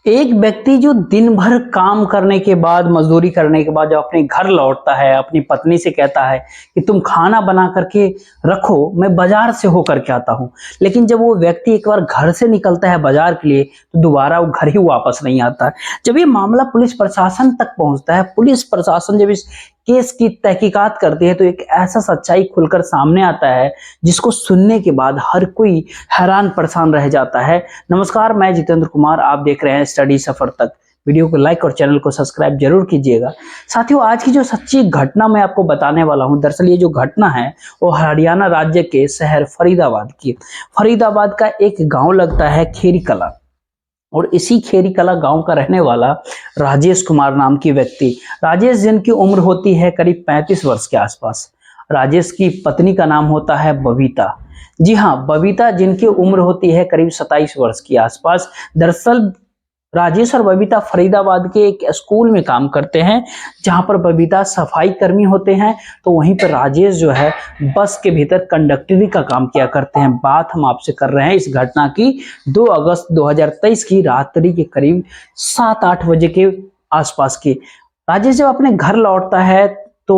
एक व्यक्ति जो दिन भर काम करने के बाद, मजदूरी करने के बाद जब अपने घर लौटता है, अपनी पत्नी से कहता है कि तुम खाना बना करके रखो, मैं बाजार से होकर के आता हूँ। लेकिन जब वो व्यक्ति एक बार घर से निकलता है बाजार के लिए, तो दोबारा वो घर ही वापस नहीं आता है। जब ये मामला पुलिस प्रशासन तक पहुंचता है, पुलिस प्रशासन जब इस केस की तहकीकात करती है, तो एक ऐसा सच्चाई खुलकर सामने आता है जिसको सुनने के बाद हर कोई हैरान परेशान रह जाता है। नमस्कार, मैं जितेंद्र कुमार, आप देख रहे हैं स्टडी सफर तक। वीडियो को लाइक और चैनल को सब्सक्राइब जरूर कीजिएगा। साथियों, आज की जो सच्ची घटना मैं आपको बताने वाला हूं, दरअसल ये जो घटना है वो हरियाणा राज्य के शहर फरीदाबाद की। फरीदाबाद का एक गांव लगता है खेरी कला, और इसी खेरी कला गांव का रहने वाला राजेश कुमार नाम की व्यक्ति, राजेश जिनकी उम्र होती है करीब 35 वर्ष के आसपास। राजेश की पत्नी का नाम होता है बबीता। जी हाँ, बबीता, जिनकी उम्र होती है करीब 27 वर्ष के आसपास। दरअसल राजेश और बबीता फरीदाबाद के एक स्कूल में काम करते हैं, जहां पर बबीता सफाई कर्मी होते हैं, तो वहीं पर राजेश जो है बस के भीतर कंडक्टरी का काम किया करते हैं। बात हम आपसे कर रहे हैं इस घटना की 2 अगस्त 2023 की रात्रि के करीब 7-8 बजे के आसपास की। राजेश जब अपने घर लौटता है तो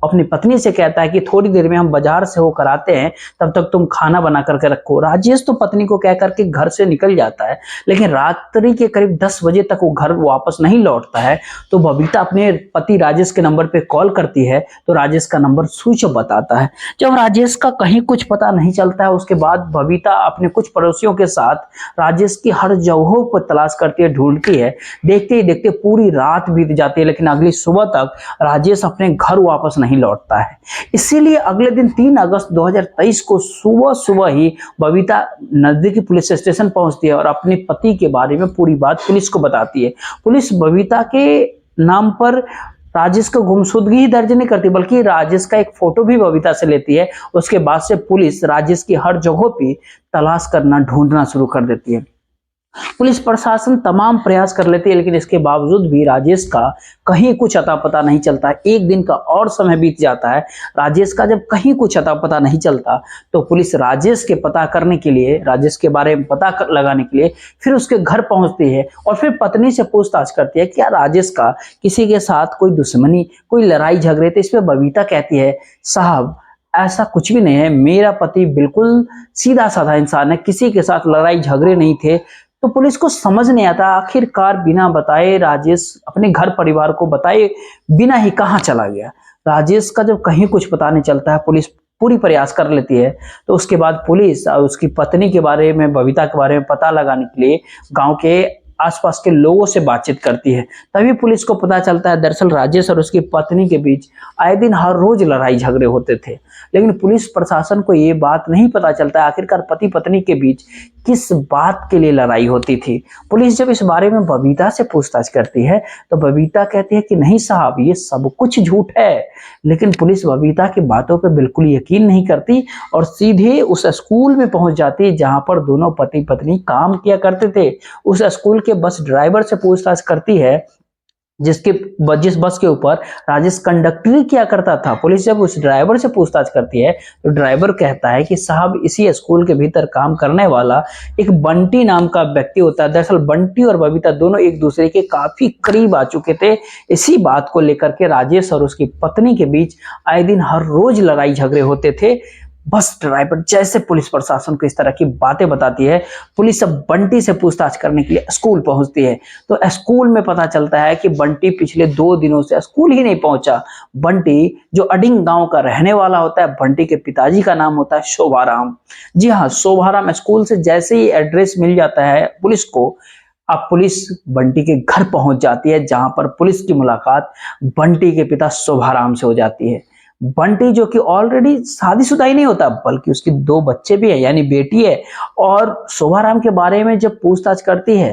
अपनी पत्नी से कहता है कि थोड़ी देर में हम बाजार से होकर आते हैं, तब तक तुम खाना बना करके रखो। राजेश तो पत्नी को कह करके घर से निकल जाता है, लेकिन रात्रि के करीब 10 बजे तक वो घर वापस नहीं लौटता है। तो बबीता अपने पति राजेश के नंबर पे कॉल करती है, तो राजेश का नंबर स्विच ऑफ बताता है। जब राजेश का कहीं कुछ पता नहीं चलता है, उसके बाद बबीता अपने कुछ पड़ोसियों के साथ राजेश की हर जगहों पर तलाश करती है, ढूंढती है। देखते ही देखते पूरी रात बीत जाती है, लेकिन अगली सुबह तक राजेश अपने घर वापस नहीं लौटता है। इसीलिए अगले दिन 3 अगस्त 2023 को सुबह सुबह ही बबीता नजदीकी पुलिस स्टेशन पहुंचती है और अपने पति के बारे में पूरी बात पुलिस को बताती है। पुलिस बबीता के नाम पर राजेश को गुमशुदगी ही दर्ज नहीं करती, बल्कि राजेश का एक फोटो भी बबीता से लेती है। उसके बाद से पुलिस राजेश की हर जगहों पर तलाश करना, ढूंढना शुरू कर देती है। पुलिस प्रशासन तमाम प्रयास कर लेती है, लेकिन इसके बावजूद भी राजेश का कहीं कुछ अता पता नहीं चलता। एक दिन का और समय बीत जाता है। राजेश का जब कहीं कुछ अता पता नहीं चलता, तो पुलिस राजेश के पता करने के लिए, राजेश के बारे में पता लगाने के लिए फिर उसके घर पहुंचती है और फिर पत्नी से पूछताछ करती है कि क्या राजेश का किसी के साथ कोई दुश्मनी, कोई लड़ाई झगड़े थे। इस पर बबीता कहती है, साहब ऐसा कुछ भी नहीं है, मेरा पति बिल्कुल सीधा साधा इंसान है, किसी के साथ लड़ाई झगड़े नहीं थे। तो पुलिस को समझ नहीं आता, आखिरकार बिना बताए राजेश अपने घर परिवार को बताए बिना ही कहां चला गया। राजेश का जब कहीं कुछ पता नहीं चलता है, पुलिस पूरी प्रयास कर लेती है। तो उसके बाद पुलिस उसकी पत्नी के बारे में, बबीता के बारे में पता लगाने के लिए गांव के आसपास के लोगों से बातचीत करती है। तभी पुलिस को पता चलता है दरअसल राजेश और उसकी पत्नी के बीच आए दिन हर रोज लड़ाई झगड़े होते थे। लेकिन पुलिस प्रशासन को ये बात नहीं पता चलता आखिरकार पति पत्नी के बीच किस बात के लिए लड़ाई होती थी। पुलिस जब इस बारे में बबीता से पूछताछ करती है, तो बबीता कहती है कि नहीं साहब, ये सब कुछ झूठ है। लेकिन पुलिस बबीता की बातों पर बिल्कुल यकीन नहीं करती और सीधे उस स्कूल में पहुंच जाती है जहां पर दोनों पति पत्नी काम किया करते थे। उस स्कूल के बस ड्राइवर से पूछताछ करती है, जिस बस के ऊपर राजेश कंडक्टरी किया करता था। पुलिस जब उस ड्राइवर से पूछताछ करती है, तो ड्राइवर कहता है कि साहब, इसी स्कूल के भीतर काम करने वाला एक बंटी नाम का व्यक्ति होता है। दरअसल बंटी और बबीता दोनों एक दूसरे के काफी करीब आ चुके थे। इसी बात को लेकर के राजेश और उसकी पत्नी के बीच आए दिन हर रोज लड़ाई झगड़े होते थे। बस ड्राइवर जैसे पुलिस प्रशासन को इस तरह की बातें बताती है, पुलिस अब बंटी से पूछताछ करने के लिए स्कूल पहुंचती है। तो स्कूल में पता चलता है कि बंटी पिछले 2 दिनों से स्कूल ही नहीं पहुंचा। बंटी जो अडिंग गांव का रहने वाला होता है, बंटी के पिताजी का नाम होता है शोभाराम। जी हाँ, शोभाराम। स्कूल से जैसे ही एड्रेस मिल जाता है पुलिस को, अब पुलिस बंटी के घर पहुंच जाती है, जहां पर पुलिस की मुलाकात बंटी के पिता शोभाराम से हो जाती है। बंटी जो कि ऑलरेडी शादीशुदा ही नहीं होता, बल्कि उसकी 2 बच्चे भी है, यानी बेटी है। और शोभाराम के बारे में जब पूछताछ करती है,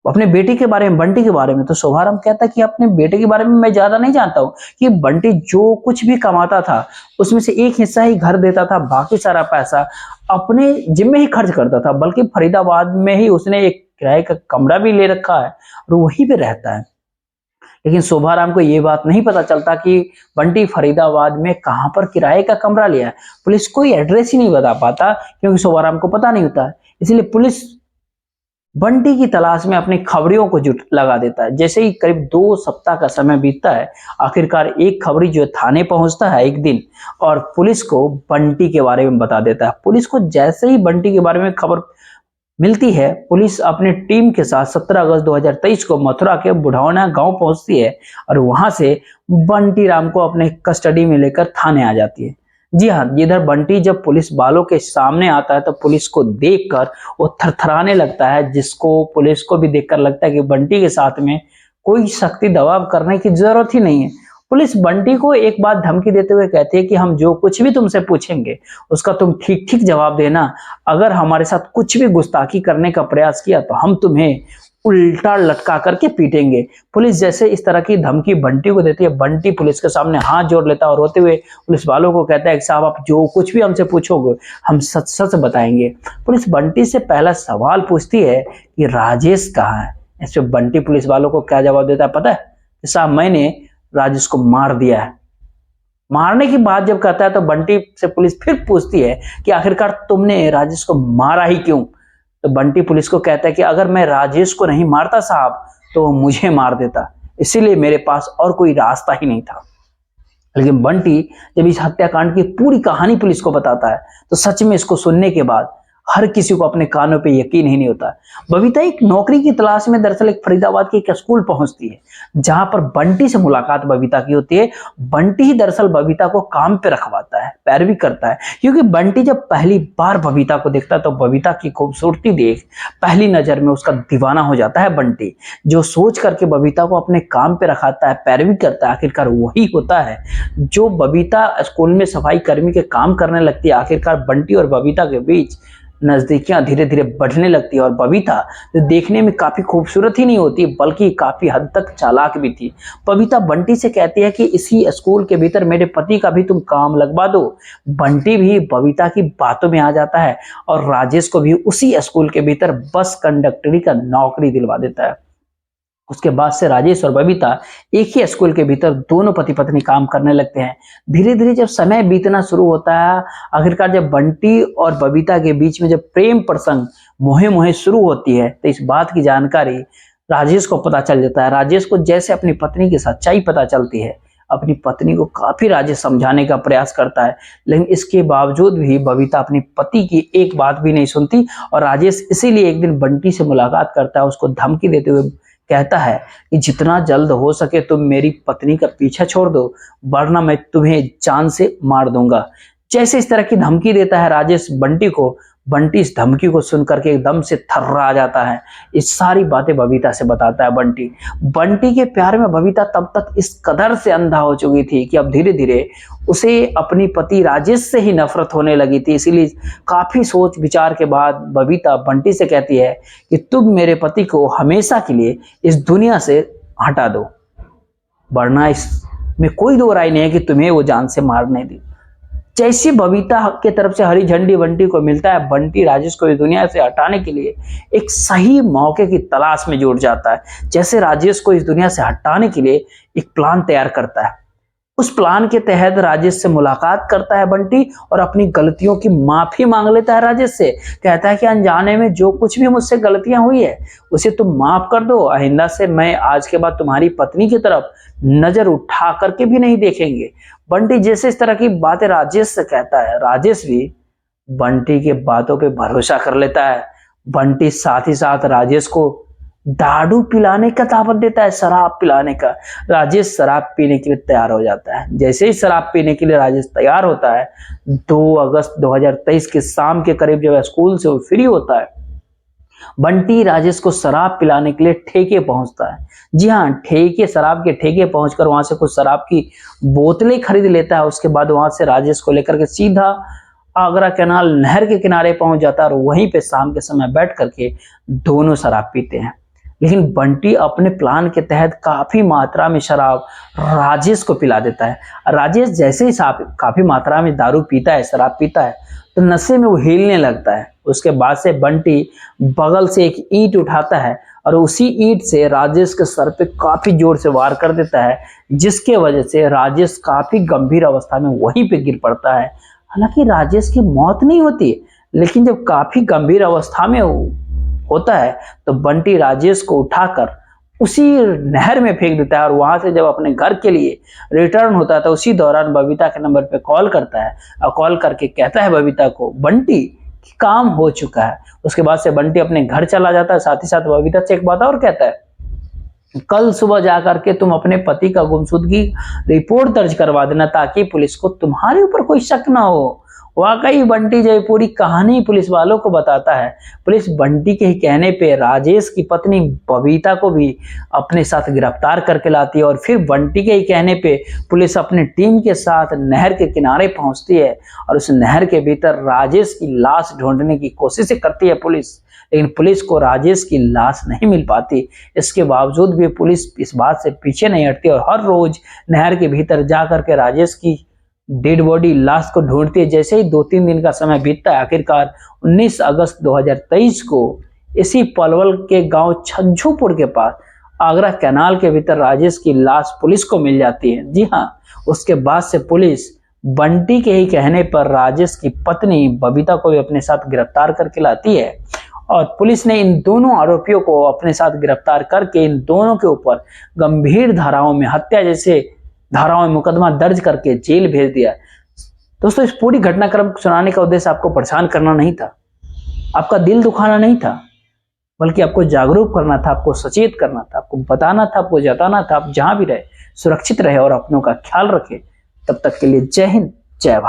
अपने बेटे के बारे में, बंटी के बारे में, तो शोभाराम कहता है कि अपने बेटे के बारे में मैं ज्यादा नहीं जानता हूँ, कि बंटी जो कुछ भी कमाता था उसमें से एक हिस्सा ही घर देता था, बाकी सारा पैसा अपने जिम्मे ही खर्च करता था। बल्कि फरीदाबाद में ही उसने एक किराए का कमरा भी ले रखा है और वहीं पे रहता है। लेकिन शोभाराम को ये बात नहीं पता चलता कि बंटी फरीदाबाद में कहां पर किराए का कमरा लिया है। पुलिस कोई एड्रेस ही नहीं बता पाता, क्योंकि शोभाराम को पता नहीं होता है। इसलिए पुलिस बंटी की तलाश में अपनी खबरियों को जुट लगा देता है। जैसे ही करीब 2 सप्ताह का समय बीतता है, आखिरकार एक खबरी जो थाने पहुंचता है एक दिन और पुलिस को बंटी के बारे में बता देता है। पुलिस को जैसे ही बंटी के बारे में खबर मिलती है, पुलिस अपनी टीम के साथ 17 अगस्त 2023 को मथुरा के बुढ़ौना गांव पहुंचती है और वहां से बंटी राम को अपने कस्टडी में लेकर थाने आ जाती है। जी हाँ, इधर बंटी जब पुलिस वालों के सामने आता है तो पुलिस को देखकर वो थरथराने लगता है, जिसको पुलिस को भी देखकर लगता है कि बंटी के साथ में कोई सख्ती दबाव करने की जरूरत ही नहीं है। पुलिस बंटी को एक बात धमकी देते हुए कहती है कि हम जो कुछ भी तुमसे पूछेंगे उसका तुम ठीक ठीक जवाब देना। अगर हमारे साथ कुछ भी गुस्ताखी करने का प्रयास किया तो हम तुम्हें उल्टा लटका करके पीटेंगे। पुलिस जैसे इस तरह की धमकी बंटी को देती है, बंटी पुलिस के सामने हाथ जोड़ लेता है और रोते हुए पुलिस वालों को कहता है कि साहब आप जो कुछ भी हमसे पूछोगे हम सच सच बताएंगे। पुलिस बंटी से पहला सवाल पूछती है कि राजेश कहाँ है। इस पे बंटी पुलिस वालों को क्या जवाब देता है पता है? कि साहब मैंने राजेश को मार दिया है। मारने की बात जब कहता है तो बंटी से पुलिस फिर पूछती है कि आखिरकार तुमने राजेश को मारा ही क्यों? तो बंटी पुलिस को कहता है कि अगर मैं राजेश को नहीं मारता साहब तो वो मुझे मार देता, इसीलिए मेरे पास और कोई रास्ता ही नहीं था। लेकिन बंटी जब इस हत्याकांड की पूरी कहानी पुलिस को बताता है तो सच में इसको सुनने के बाद हर किसी को अपने कानों पे यकीन ही नहीं होता। बबीता एक नौकरी की तलाश में दरअसल एक फरीदाबाद के एक स्कूल पहुंचती है, जहां पर बंटी से मुलाकात बबीता की होती है। बंटी ही दरअसल बबीता को काम पे रखवाता है, पैरवी करता है, क्योंकि बंटी जब पहली बार बबीता को देखता है तो बबीता की खूबसूरती देख पहली नजर में उसका दीवाना हो जाता है बंटी, जो सोच करके बबीता को अपने काम पे रखाता है, पैरवी करता है। आखिरकार वही होता है जो बबीता स्कूल में सफाई कर्मी के काम करने लगती है। आखिरकार बंटी और बबीता के बीच नजदीकियां धीरे धीरे बढ़ने लगती है और बबीता जो देखने में काफी खूबसूरत ही नहीं होती बल्कि काफी हद तक चालाक भी थी। बबीता बंटी से कहती है कि इसी स्कूल के भीतर मेरे पति का भी तुम काम लगवा दो। बंटी भी बबीता की बातों में आ जाता है और राजेश को भी उसी स्कूल के भीतर बस कंडक्टरी का नौकरी दिलवा देता है। उसके बाद से राजेश और बबीता एक ही स्कूल के भीतर दोनों पति पत्नी काम करने लगते हैं। धीरे धीरे जब समय बीतना शुरू होता है, आखिरकार जब बंटी और बबीता के बीच में जब प्रेम प्रसंग मोहे मोहे शुरू होती है तो इस बात की जानकारी राजेश को पता चल जाता है। राजेश को जैसे अपनी पत्नी की सच्चाई पता चलती है, अपनी पत्नी को काफी राजेश समझाने का प्रयास करता है, लेकिन इसके बावजूद भी बबीता अपनी पति की एक बात भी नहीं सुनती और राजेश इसीलिए एक दिन बंटी से मुलाकात करता है। उसको धमकी देते हुए कहता है कि जितना जल्द हो सके तुम मेरी पत्नी का पीछा छोड़ दो, वरना मैं तुम्हें जान से मार दूंगा। जैसे इस तरह की धमकी देता है राजेश बंटी को, बंटी इस धमकी को सुनकर के एकदम से थर्रा जाता है। इस सारी बातें बबीता से बताता है बंटी। बंटी के प्यार में बबीता तब तक इस कदर से अंधा हो चुकी थी कि अब धीरे धीरे उसे अपनी पति राजेश से ही नफरत होने लगी थी। इसीलिए काफी सोच विचार के बाद बबीता बंटी से कहती है कि तुम मेरे पति को हमेशा के लिए इस दुनिया से हटा दो, वरना इसमें कोई दो राय नहीं है कि तुम्हें वो जान से मारने दी। जैसे बबीता के तरफ से हरी झंडी बंटी को मिलता है, बंटी राजेश को इस दुनिया से हटाने के लिए एक सही मौके की तलाश में जुट जाता है। जैसे राजेश को इस दुनिया से हटाने के लिए एक प्लान तैयार करता है। उस प्लान के तहत राजेश से मुलाकात करता है बंटी और अपनी गलतियों की माफी मांग लेता है राजेश से। कहता है कि अनजाने में जो कुछ भी मुझसे गलतियां हुई है उसे तुम माफ कर दो, आइंदा से मैं आज के बाद तुम्हारी पत्नी की तरफ नजर उठा करके भी नहीं देखेंगे। बंटी जैसे इस तरह की बातें राजेश से कहता है, राजेश भी बंटी के बातों पे भरोसा कर लेता है। बंटी साथ ही साथ राजेश को दारू पिलाने का दावत देता है, शराब पिलाने का। राजेश शराब पीने के लिए तैयार हो जाता है। जैसे ही शराब पीने के लिए राजेश तैयार होता है, 2 अगस्त 2023 के शाम के करीब जब स्कूल से वो फ्री होता है, बंटी राजेश को शराब पिलाने के लिए ठेके पहुंचता है। जी हाँ, ठेके शराब के ठेके पहुंचकर वहां से कुछ शराब की बोतलें खरीद लेता है। उसके बाद वहां से राजेश को लेकर के सीधा आगरा कैनाल नहर के किनारे पहुंच जाता है और वहीं पे शाम के समय बैठ करके दोनों शराब पीते हैं। लेकिन बंटी अपने प्लान के तहत काफी मात्रा में शराब राजेश को पिला देता है। राजेश जैसे ही काफी मात्रा में दारू पीता है, शराब पीता है, तो नशे में वो हिलने लगता है। उसके बाद से बंटी बगल से एक ईंट उठाता है और उसी ईंट से राजेश के सर पे काफी जोर से वार कर देता है, जिसके वजह से राजेश काफी गंभीर अवस्था में वहीं पे गिर पड़ता है। हालांकि राजेश की मौत नहीं होती, लेकिन जब काफी गंभीर अवस्था में होता है तो बंटी राजेश को उठाकर उसी नहर में फेंक देता है और वहां से जब अपने घर के लिए रिटर्न होता है तो उसी दौरान बबीता के नंबर पे कॉल करता है और कॉल करके कहता है बबीता को बंटी कि काम हो चुका है। उसके बाद से बंटी अपने घर चला जाता है। साथ ही साथ बबीता से एक बात और कहता है, कल सुबह जाकर के तुम अपने पति का गुमशुदगी रिपोर्ट दर्ज करवा देना ताकि पुलिस को तुम्हारे ऊपर कोई शक ना हो। वाकई बंटी जो पूरी कहानी पुलिस वालों को बताता है। पुलिस बंटी के ही कहने पे राजेश की पत्नी बबीता को भी अपने साथ गिरफ्तार करके लाती है और फिर बंटी के ही कहने पे पुलिस अपनी टीम के साथ नहर के किनारे पहुंचती है और उस नहर के भीतर राजेश की लाश ढूंढने की कोशिश करती है पुलिस, लेकिन पुलिस को राजेश की लाश नहीं मिल पाती। इसके बावजूद भी पुलिस इस बात से पीछे नहीं हटती और हर रोज नहर के भीतर जाकर के राजेश की डेड बॉडी लाश को ढूंढती है। जैसे ही 2-3 दिन का समय बीतता है, आखिरकार 19 अगस्त 2023 को इसी पलवल के गांव छज्जूपुर के पास आगरा कैनाल के भीतर राजेश की लाश पुलिस को मिल जाती है। जी हाँ, उसके बाद से पुलिस बंटी के ही कहने पर राजेश की पत्नी बबीता को भी अपने साथ गिरफ्तार करके लाती है और पुलिस ने इन दोनों आरोपियों को अपने साथ गिरफ्तार करके इन दोनों के ऊपर गंभीर धाराओं में, हत्या जैसे धाराओं में मुकदमा दर्ज करके जेल भेज दिया। दोस्तों, इस पूरी घटनाक्रम को सुनाने का उद्देश्य आपको परेशान करना नहीं था, आपका दिल दुखाना नहीं था, बल्कि आपको जागरूक करना था, आपको सचेत करना था, आपको बताना था, आपको जताना था आप जहां भी रहे सुरक्षित रहे और अपनों का ख्याल रखें। तब तक के लिए जय हिंद, जय भारत।